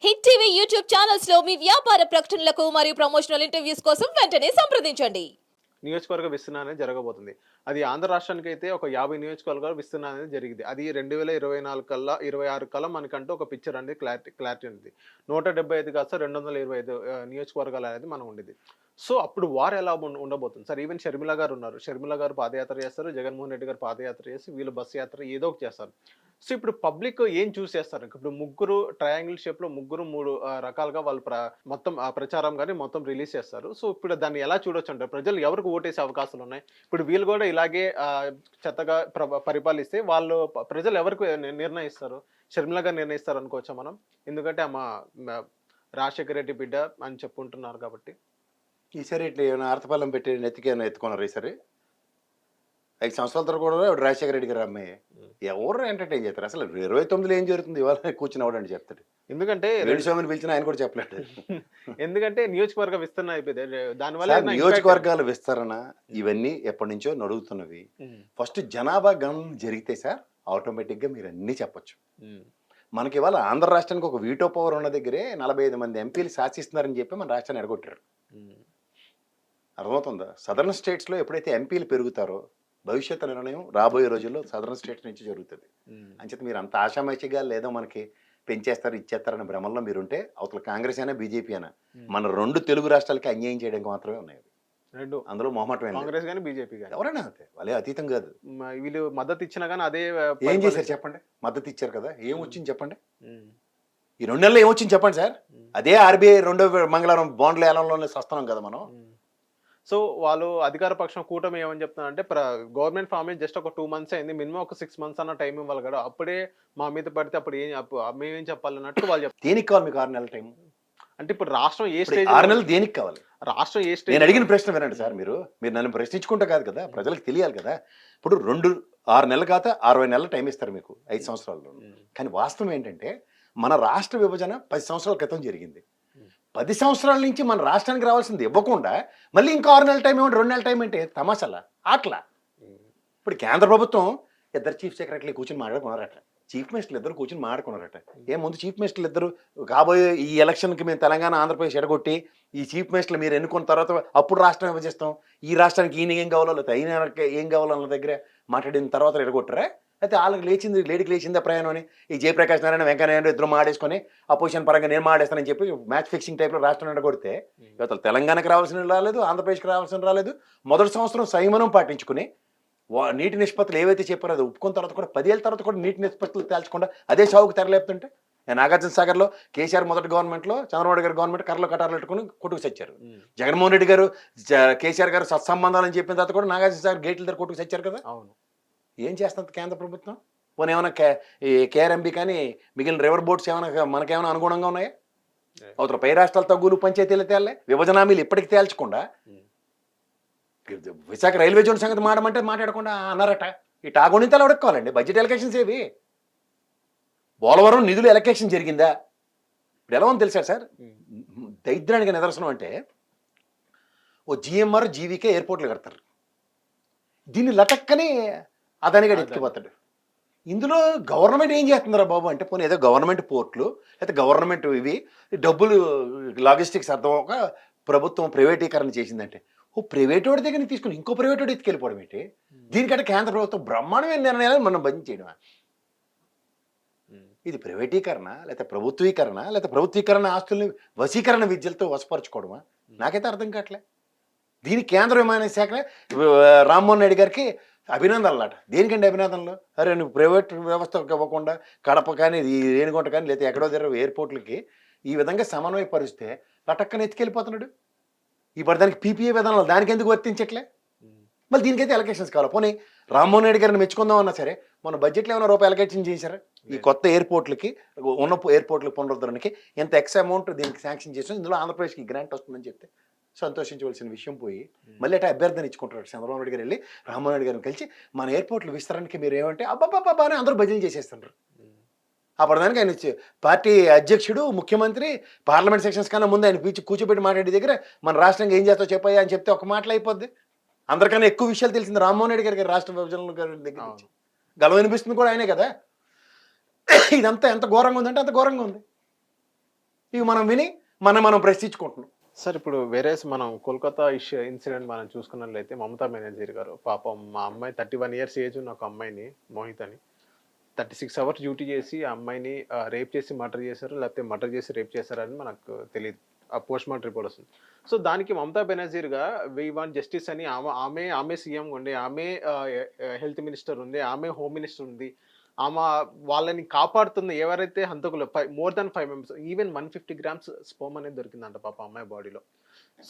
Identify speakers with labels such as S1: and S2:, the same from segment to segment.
S1: Hit TV YouTube channels లో మీ వ్యాపార ప్రకటనలకు మరియు ప్రమోషనల్ ఇంటర్వ్యూస్ కోసం వెంటనే సంప్రదించండి.
S2: నియోజకవర్గ విస్తరణ అనేది జరగబోతుంది. అది ఆంధ్ర రాష్ట్రానికి అయితే ఒక 50 నియోజకవర్గాల విస్తరణ అనేది జరిగింది. అది 2024 కల్లా 26 కల్లా మనకంటూ ఒక పిక్చర్ అనేది క్లారిటీ ఉంది. 175 కాస్త 225 నియోజకవర్గాలు అనేది మనం ఉండిద్ది. సో అప్పుడు వార్ ఎలా ఉండబోతుంది సార్. ఈవెన్ షర్మిల గారు ఉన్నారు. షర్మిల గారు పాదయాత్ర చేస్తారు. జగన్మోహన్ రెడ్డి గారు పాదయాత్ర చేసి వీళ్ళు బస్సు యాత్ర ఏదో ఒకటి చేస్తారు. సో ఇప్పుడు పబ్లిక్ ఏం చూస్ చేస్తారు. ఇప్పుడు ముగ్గురు ట్రయాంగిల్ షేప్ లో ముగ్గురు 3 రకాలుగా వాళ్ళు మొత్తం ప్రచారం గానీ మొత్తం రిలీజ్ చేస్తారు. సో ఇప్పుడు దాన్ని ఎలా చూడొచ్చు అంటారు. ప్రజలు ఎవరికి ఓటేసే అవకాశాలు ఉన్నాయి. ఇప్పుడు వీళ్ళు కూడా ఇలాగే చెత్తగా పరిపాలిస్తే వాళ్ళు ప్రజలు ఎవరికి నిర్ణయిస్తారు. షర్మిల గారు నిర్ణయిస్తారు అనుకోవచ్చా మనం. ఎందుకంటే రాజశేఖర రెడ్డి బిడ్డ అని చెప్పుకుంటున్నారు కాబట్టి.
S3: ఈసారి ఇట్లా ఏమైనా ఆర్తపాలెం పెట్టి నెత్తికి ఏమైనా ఎత్తుకున్నారు ఈసారి 5 సంవత్సరాల తర్వాత కూడా రాజశేఖర రెడ్డి గారు అమ్మాయి ఎవరు ఎంటర్టైన్ చేస్తారు. అసలు 29లో ఏం జరుగుతుంది ఇవాళ కూర్చుని అవడండి చెప్తాడు. ఎందుకంటే స్వామిని పిలిచిన ఆయన కూడా చెప్పలేడు.
S2: ఎందుకంటే నియోజకవర్గ విస్తరణ అయిపోయింది. దానివల్ల
S3: నియోజకవర్గాల విస్తరణ ఇవన్నీ ఎప్పటి నుంచో నడుగుతున్నవి. ఫస్ట్ జనాభా గణన జరిగితే సార్ ఆటోమేటిక్ గా మీరు అన్ని చెప్పొచ్చు. మనకి ఇవాళ ఆంధ్ర రాష్ట్రానికి ఒక వీటో పవర్ ఉన్న దగ్గరే 45 మంది ఎంపీలు శాసిస్తున్నారని చెప్పి మన రాష్ట్రాన్ని ఎడగొట్టారు. అర్థమవుతుందా. సదరన్ స్టేట్స్ లో ఎప్పుడైతే ఎంపీలు పెరుగుతారో భవిష్యత్తు నిర్ణయం రాబోయే రోజుల్లో సదరన్ స్టేట్స్ నుంచి జరుగుతుంది. అంచేత మీరు అంత ఆశామాషిగా లేదో మనకి పెంచేస్తారు ఇచ్చేస్తారనే భ్రమంలో మీరుంటే అవతల కాంగ్రెస్ అయినా బీజేపీ అయినా మన 2 తెలుగు రాష్ట్రాలకి అన్యాయం చేయడానికి మాత్రమే ఉన్నాయి. అందులో మొహమాటం
S2: కాంగ్రెస్ కానీ బీజేపీ కానీ
S3: ఎవరైనా అంతే. వాళ్ళే అతీతం కాదు.
S2: వీళ్ళు మద్దతు ఇచ్చినా కానీ అదే
S3: ఏం చేశారు చెప్పండి. మద్దతు ఇచ్చారు కదా, ఏం వచ్చింది చెప్పండి. ఈ 2 నెలలు ఏమొచ్చింది చెప్పండి సార్. అదే ఆర్బీఐ 2వ మంగళవారం బాండ్ల ఏలంలోనే వస్తున్నాం కదా మనం.
S2: సో వాళ్ళు అధికార పక్షం కూటమి ఏమని చెప్తున్నారంటే గవర్నమెంట్ ఫామ్ జస్ట్ ఒక 2 మంత్స్ అయింది, మినిమం ఒక 6 మంత్స్ అన్న టైం ఇవ్వాలి కదా, అప్పుడే మా మీద పడితే అప్పుడు మేమేం చెప్పాలన్నట్టు వాళ్ళు చెప్తారు.
S3: దేనికి కావాలి మీకు 6 నెలల టైం
S2: అంటే ఇప్పుడు రాష్ట్రం ఏ స్టేజ్
S3: 6 నెలలు దేనికి కావాలి.
S2: రాష్ట్రం ఏ స్టేజ్.
S3: నేను అడిగిన ప్రశ్న వినండి సార్. మీరు నన్ను ప్రశ్నించుకుంటా కాదు కదా, ప్రజలకు తెలియాలి కదా. ఇప్పుడు 6 నెలలు కాక 60 నెలలు టైం ఇస్తారు మీకు 5 సంవత్సరాల్లో. కానీ వాస్తవం ఏంటంటే మన రాష్ట్ర విభజన 10 సంవత్సరాల క్రితం జరిగింది. 10 సంవత్సరాల నుంచి మన రాష్ట్రానికి రావాల్సింది ఇవ్వకుండా మళ్ళీ ఇంకా 6 నెలల టైం ఏమంటే 2 నెలల టైం అంటే తమాషాలా అట్లా. ఇప్పుడు కేంద్ర ప్రభుత్వం 2 చీఫ్ సెక్రటరీలు కూర్చొని మాట్లాడుకున్నారట, చీఫ్ మినిస్టర్లు 2 కూర్చొని మాట్లాడుకున్నారట. ముందు చీఫ్ మినిస్టర్లు 2 కాబోయే ఈ ఎలక్షన్కి మేము తెలంగాణ ఆంధ్రప్రదేశ్ ఎడగొట్టి ఈ చీఫ్ మినిస్టర్లు మీరు ఎన్నుకున్న తర్వాత అప్పుడు రాష్ట్రం విభజిస్తాం, ఈ రాష్ట్రానికి ఈయన ఏం కావాలో లేకపోతే అయిన ఏం కావాలో అన్న దగ్గర మాట్లాడిన తర్వాత ఎడగొట్టరా. అయితే వాళ్ళకి లేడీకి లేచిందా ప్రయాణం అని ఈ జయప్రకాష్ నారాయణ వెంకయ్యనాయుడు 2 మాడేసుకొని అపోజిషన్ పరంగా నేను మాడేస్తానని చెప్పి మ్యాచ్ ఫిక్సింగ్ టైప్లో రాష్ట్రం ఎడగొడితే ఇవతలు తెలంగాణకి రావాల్సిన రాలేదు, ఆంధ్రప్రదేశ్కి రావాల్సిన రాలేదు. మొదటి సంవత్సరం సంయమనం పాటించుకుని నీటి నిష్పత్తులు ఏవైతే చెప్పారో అది ఒప్పుకున్న తర్వాత కూడా 10 ఏళ్ళ తర్వాత కూడా నీటి నిష్పత్తులు తేల్చకుండా అదే సాగుకు తెరలేపుతుంటే నాగార్జున సాగర్లో కేసీఆర్ మొదటి గవర్నమెంట్లో చంద్రబాబు గారి గవర్నమెంట్ కర్రలో కటార్లు పెట్టుకుని కొట్టుకు చచ్చారు. జగన్మోహన్ రెడ్డి గారు కేసీఆర్ గారు సత్సంబంధాలని చెప్పిన తర్వాత కూడా నాగార్జున సాగర్ గేట్ల దగ్గర కొట్టుకు చచ్చారు కదా.
S2: అవును.
S3: ఏం చేస్తుంది కేంద్ర ప్రభుత్వం. పోనీ ఏమైనా కేఆర్ఎంబి కానీ మిగిలిన రివర్ బోట్స్ ఏమైనా మనకేమైనా అనుగుణంగా ఉన్నాయా. అవతల పై రాష్ట్రాల తగ్గులు పంచాయతీలు తేలే, విభజన హామీలు ఇప్పటికి తేల్చకుండా విశాఖ రైల్వే జోన్ సంగతి మాట్లాడకుండా అన్నారట. ఈ టాగోనితలు అడుక్కోవాలండి. బడ్జెట్ ఎలక్షన్స్ ఏవి, పోలవరం నిధులు ఎలకేషన్ జరిగిందా. ఇప్పుడు ఎలా ఉంది తెలుసా సార్, దరిద్రానికి నిదర్శనం అంటే ఓ జిఎంఆర్ జీవీకే ఎయిర్పోర్ట్లు కడతారు, దీన్ని లటక్కని అదానిగా ఎత్తుకుపోతాడు. ఇందులో గవర్నమెంట్ ఏం చేస్తుందిరా బాబు అంటే పోనీ ఏదో గవర్నమెంట్ పోర్ట్లు లేకపోతే గవర్నమెంట్ ఇవి డబ్బులు లాజిస్టిక్స్ అర్థం ఒక ప్రభుత్వం ప్రైవేటీకరణ చేసిందంటే ఓ ప్రైవేట్ వాడి దగ్గర తీసుకుని ఇంకో ప్రైవేట్ వాడు ఎత్తుకెళ్ళిపోవడం ఏంటి. దీనికంటే కేంద్ర ప్రభుత్వం బ్రహ్మాండమైన నిర్ణయాలు మనం బంద్ చేయడం. ఇది ప్రైవేటీకరణ లేకపోతే ప్రభుత్వీకరణ ఆస్తుల్ని వశీకరణ విద్యలతో వశపరచుకోవడమా నాకైతే అర్థం కావట్లే. దీని కేంద్ర విమాన శాఖ రామ్మోహన్ రెడ్డి గారికి అభినందనలు అట. దేనికండి అభినందనలు. అరే నువ్వు ప్రైవేట్ వ్యవస్థ ఇవ్వకుండా కడప కానీ రేణిగుంట కానీ లేకపోతే ఎక్కడో దగ్గర ఎయిర్పోర్ట్లకి ఈ విధంగా సమన్వయపరిస్తే లటక్కన ఎత్తుకెళ్ళిపోతున్నాడు. ఇప్పుడు దానికి పీపీఏ విధానాలు దానికి ఎందుకు వర్తించట్లే. మళ్ళీ దీనికైతే ఎలకేషన్స్ కావాలి. పోనీ రామ్మోహన్ రెడ్డి గారిని మెచ్చుకుందాం అన్నా సరే మన బడ్జెట్లో ఏమైనా రూపాయి ఎలకేషన్ చేశారా. ఈ కొత్త ఎయిర్పోర్ట్లకి ఉన్న ఎయిర్పోర్ట్ల పునరుద్ధరణకి ఎంత ఎక్స్ అమౌంట్ దీనికి శాంక్షన్ చేసాం, ఇందులో ఆంధ్రప్రదేశ్కి గ్రాంట్ వస్తుందని చెప్తే సంతోషించవలసిన విషయం పోయి మళ్ళీ అట్లా అభ్యర్థన ఇచ్చుకుంటారు. చంద్రబాబు నాయుడు గారు వెళ్ళి రామ్మోహన్ రెడ్డి గారిని కలిసి మన ఎయిర్పోర్ట్లు విస్తరణకి మీరు ఏమంటే అబ్బాబ్బాబ్బా అని అందరూ భజన చేసేస్తున్నారు. అప్పటిదానికి ఆయన పార్టీ అధ్యక్షుడు ముఖ్యమంత్రి పార్లమెంట్ సెక్షన్స్ కన్నా ముందు ఆయన కూర్చోబెట్టి మాట్లాడే దగ్గర మన రాష్ట్రంగా ఏం చేస్తావు చెప్పాయా అని చెప్తే ఒక మాటలు అయిపోద్ది. అందరికన్నా ఎక్కువ విషయాలు తెలిసింది రామ్మోహన్ రెడ్డి గారికి రాష్ట్ర విభజన దగ్గర నుంచి. గలం వినిపిస్తుంది కూడా ఆయనే కదా. ఇదంతా ఎంత ఘోరంగా ఉందంటే అంత ఘోరంగా ఉంది. ఇవి మనం విని మనం ప్రశ్నించుకుంటున్నాం.
S2: సార్ ఇప్పుడు వేరే మనం కోల్కతా ఇన్సిడెంట్ మనం చూసుకున్నట్లయితే మమతా బెనర్జీ గారు పాపం మా అమ్మాయి 31 ఇయర్స్ ఏజ్ ఉన్న ఒక అమ్మాయిని మోహిత్ అని 36 అవర్స్ డ్యూటీ చేసి ఆ అమ్మాయిని రేప్ చేసి మర్డర్ చేశారు, లేకపోతే మర్డర్ చేసి రేప్ చేశారని మనకు తెలియదు. ఆ పోస్ట్ మార్టం రిపోర్ట్ వస్తుంది. సో దానికి మమతా బెనర్జీగా వి వాంట్ జస్టిస్ అని ఆమె సీఎం ఉండే, ఆమె హెల్త్ మినిస్టర్ ఉంది, ఆమె హోమ్ మినిస్టర్ ఉంది, ఆమె వాళ్ళని కాపాడుతుంది. ఎవరైతే హంతకులు more than 5 members, even 150 grams sperm అనేది దొరికిందంట పాప అమ్మాయి బాడీలో.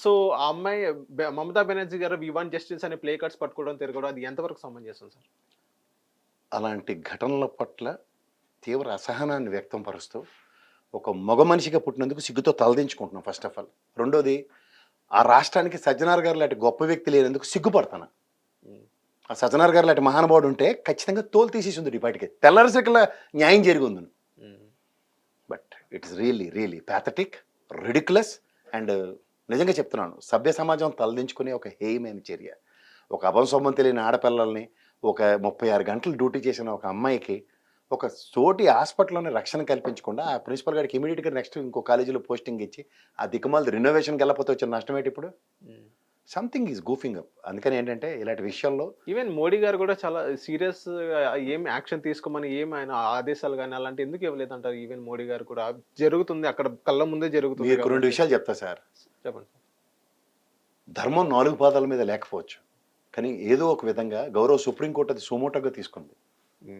S2: సో ఆ అమ్మాయి మమతా బెనర్జీ గారు వి వాంట్ జస్టిస్ అని ప్లే కార్డ్స్ పట్టుకోవడం తిరగడం అది ఎంతవరకు సమంజసం సార్?
S3: అలాంటి ఘటనల పట్ల తీవ్ర అసహనాన్ని వ్యక్తం పరుస్తూ ఒక మగ మనిషిగా పుట్టినందుకు సిగ్గుతో తలదించుకుంటున్నాం ఫస్ట్ ఆఫ్ ఆల్. రెండోది, ఆ రాష్ట్రానికి సజ్జనార్ గారు లాంటి గొప్ప వ్యక్తి లేనందుకు సిగ్గుపడతాను. ఆ సజ్జనార్ గారు లాంటి మహానుభావుడు ఉంటే ఖచ్చితంగా తోలు తీసేసి ఉంది బయటికి, తెల్లరసికల న్యాయం జరిగి ఉంది. But it's really pathetic, ridiculous and నిజంగా చెప్తున్నాను, సభ్య సమాజం తలదించుకునే ఒక హేయమైన చర్య. ఒక అభంసొమ్మం తెలియని ఆడపిల్లల్ని ఒక 36 గంటలు డ్యూటీ చేసిన ఒక అమ్మాయికి ఒక తోటి హాస్పిటల్లోనే రక్షణ కల్పించకుండా ఆ ప్రిన్సిపల్ గారికి ఇమీడియట్గా నెక్స్ట్ ఇంకో కాలేజీలో పోస్టింగ్ ఇచ్చి ఆ దిక్కుమాలది రినోవేషన్కి వెళ్ళకపోతే వచ్చిన నష్టం ఏంటి? ఇప్పుడు సంథింగ్ ఈజ్ గూఫింగ్ అప్. అందుకని ఏంటంటే ఇలాంటి విషయాల్లో
S2: ఈవెన్ మోడీ గారు కూడా చాలా సీరియస్ ఏం యాక్షన్ తీసుకోమని ఏం ఆయన ఆదేశాలు కానీ అలాంటి ఎందుకు ఇవ్వలేదు అంటారు? ఈవెన్ మోడీ గారు కూడా జరుగుతుంది, అక్కడ కళ్ళ ముందే జరుగుతుంది.
S3: మీకు 2 విషయాలు చెప్తా సార్.
S2: చెప్పండి.
S3: ధర్మం 4 పాదాల మీద లేకపోవచ్చు, కానీ ఏదో ఒక విధంగా గౌరవ సుప్రీంకోర్టు అది సుమోటోగా తీసుకుంది.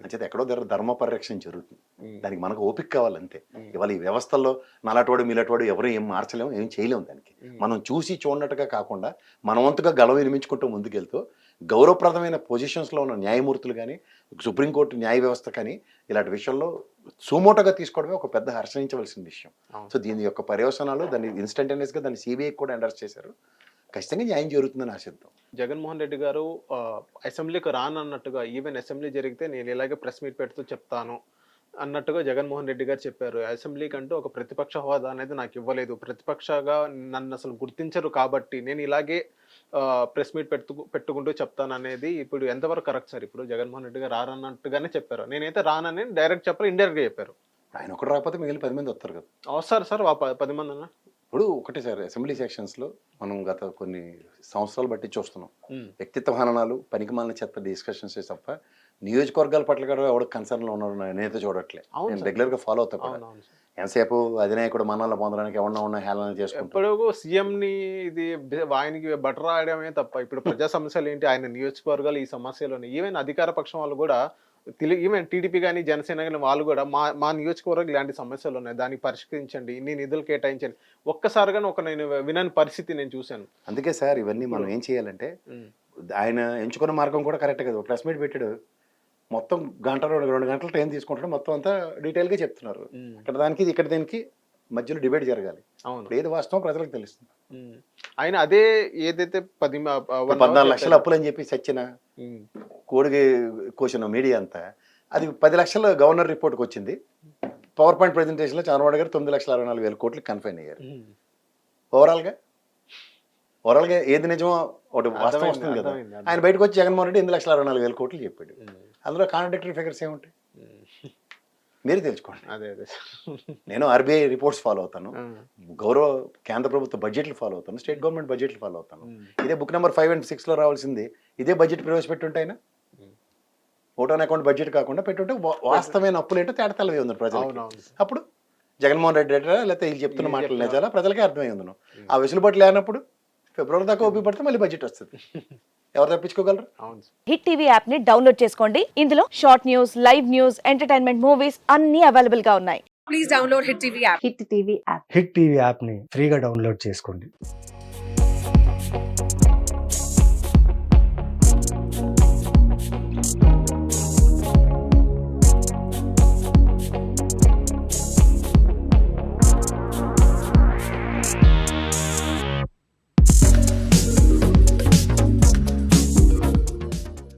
S3: అంచేత ఎక్కడో దగ్గర ధర్మ పరిరక్షణ జరుగుతుంది. దానికి మనకు ఓపిక కావాలంతే. ఇవాళ ఈ వ్యవస్థల్లో నలటోడు మిలటోడు ఎవరు ఏం మార్చలేము, ఏం చేయలేము. దానికి మనం చూసి చూడనట్టుగా కాకుండా మన వంతుగా గళం వినిపించుకుంటూ ముందుకెళ్తూ గౌరవప్రదమైన పొజిషన్స్లో ఉన్న న్యాయమూర్తులు కానీ సుప్రీంకోర్టు న్యాయ వ్యవస్థ కానీ ఇలాంటి విషయంలో సుమోటోగా తీసుకోవడమే ఒక పెద్ద హర్షించవలసిన విషయం. సో దీని యొక్క పర్యవసనాలు దాన్ని ఇన్స్టంటేనియస్గా దాన్ని సిబిఐకి కూడా ఎండర్స్ చేశారు. ఖచ్చితంగా న్యాయం జరుగుతుందని ఆశిద్దాం.
S2: జగన్మోహన్ రెడ్డి గారు అసెంబ్లీకి రానన్నట్టుగా, ఈవెన్ అసెంబ్లీ జరిగితే నేను ఇలాగే ప్రెస్ మీట్ పెడుతూ చెప్తాను అన్నట్టుగా జగన్మోహన్ రెడ్డి గారు చెప్పారు. అసెంబ్లీకి అంటూ ఒక ప్రతిపక్ష హోదా అనేది నాకు ఇవ్వలేదు, ప్రతిపక్షగా నన్ను అసలు గుర్తించరు కాబట్టి నేను ఇలాగే ప్రెస్ మీట్ పెట్టుకుంటూ చెప్తాను అనేది ఇప్పుడు ఎంతవరకు కరెక్ట్ సార్? ఇప్పుడు జగన్మోహన్ రెడ్డి గారు రానన్నట్టుగానే చెప్పారు, నేనైతే రానని డైరెక్ట్ చెప్పారు, ఇండైరెక్ట్గా చెప్పారు.
S3: ఆయన ఒకటి రాకపోతే మిగిలిన 10 మంది వస్తారు కదా.
S2: వస్తారు సార్, 10 మంది అన్న.
S3: ఇప్పుడు ఒకటే సార్, అసెంబ్లీ సెక్షన్స్లో మనం గత కొన్ని సంవత్సరాలు బట్టి చూస్తున్నాం వ్యక్తిత్వ హననాలు, పనికిమాలిన చెత్త డిస్కషన్స్ తప్ప నియోజకవర్గాల పట్ల కూడా ఎవరికి కన్సర్న్లో ఉన్నారు నేనైతే చూడట్లే. నేను రెగ్యులర్గా ఫాలో అవుతా కూడా. ఎంతసేపు అధినాయకుడు మనాలను పొందడానికి ఎవరన్నా హేళన చేసుకుంటారు.
S2: ఇప్పుడు సీఎంని ఇది ఆయనకి బటర్ రాయడమే తప్ప ఇప్పుడు ప్రజా సమస్యలు ఏంటి, ఆయన నియోజకవర్గాలు ఈ సమస్యలు ఈవెన్ అధికార పక్షం వాళ్ళు కూడా ఈవెన్ టీడీపీ కానీ జనసేన కానీ వాళ్ళు కూడా మా నియోజకవర్గం ఇలాంటి సమస్యలు ఉన్నాయి, దాన్ని పరిష్కరించండి, ఇన్ని నిధులు కేటాయించండి. ఒక్కసారిగా నేను వినని పరిస్థితి నేను చూశాను.
S3: అందుకే సార్ ఇవన్నీ మనం ఏం చేయాలంటే, ఆయన ఎంచుకున్న మార్గం కూడా కరెక్ట్ కదా. ప్రెస్ మీట్ పెట్టాడు, మొత్తం గంట 2 గంటల టైం తీసుకుంటాడు, మొత్తం అంతా డీటెయిల్గా చెప్తున్నారు. ఇక్కడ దానికి ఇక్కడ దీనికి మధ్యలో డిబేట్ జరగాలి.
S2: అవును,
S3: ఏది వాస్తవం ప్రజలకు తెలుస్తుంది.
S2: ఆయన అదే ఏదైతే
S3: 14 లక్షల అప్పులు అని చెప్పి సచ్చిన కోడికి కోసిన మీడియా అంతా అది 10 లక్షల గవర్నర్ రిపోర్ట్కి వచ్చింది. పవర్ పాయింట్ ప్రెజెంటేషన్లో చంద్రబాబు గారు 9,64,000 కోట్లు కన్ఫైన్ అయ్యారు. ఓవరాల్గా ఏది నిజమో ఒకటి వాస్తవం వస్తుంది కదా. ఆయన బయటకు వచ్చి జగన్మోహన్ రెడ్డి 8,64,000 కోట్లు చెప్పాడు. అందులో కాంట్రాడిక్టరీ ఫిగర్స్ ఏముంటాయి మీరు తెలుసుకోండి.
S2: అదే
S3: నేను ఆర్బీఐ రిపోర్ట్స్ ఫాలో అవుతాను, గౌరవ కేంద్ర ప్రభుత్వ బడ్జెట్లు ఫాలో అవుతాను, స్టేట్ గవర్నమెంట్ బడ్జెట్లు ఫాలో అవుతాను. ఇదే బుక్ నెంబర్ 5 and 6లో రావాల్సింది ఇదే బడ్జెట్ ప్రవేశపెట్టుంటాయినా ఓటాన్ అకౌంట్ బడ్జెట్ కాకుండా పెట్టుంటే వాస్తవమైన అప్పులు ఏంటో తేడా తెల్లవి ఉంది ప్రజలు. అప్పుడు జగన్మోహన్ రెడ్డి లేకపోతే వీళ్ళు చెప్తున్న మాటలు నిజాలా ప్రజలకే అర్థమై ఉంది. ఆ వెసులుబాటు లేనప్పుడు ఫిబ్రవరి దాకా ఓపి పడితే మళ్ళీ బడ్జెట్ వస్తుంది. ఎవరు తప్పించుకోగలరు?
S4: హిట్ టీవీ యాప్ ని డౌన్లోడ్ చేసుకోండి. ఇందులో short news, live news, entertainment movies అన్ని అవైలబుల్ గా ఉన్నాయి. Please download hit TV app.
S5: Hit TV app ని ఫ్రీగా డౌన్లోడ్ చేసుకోండి.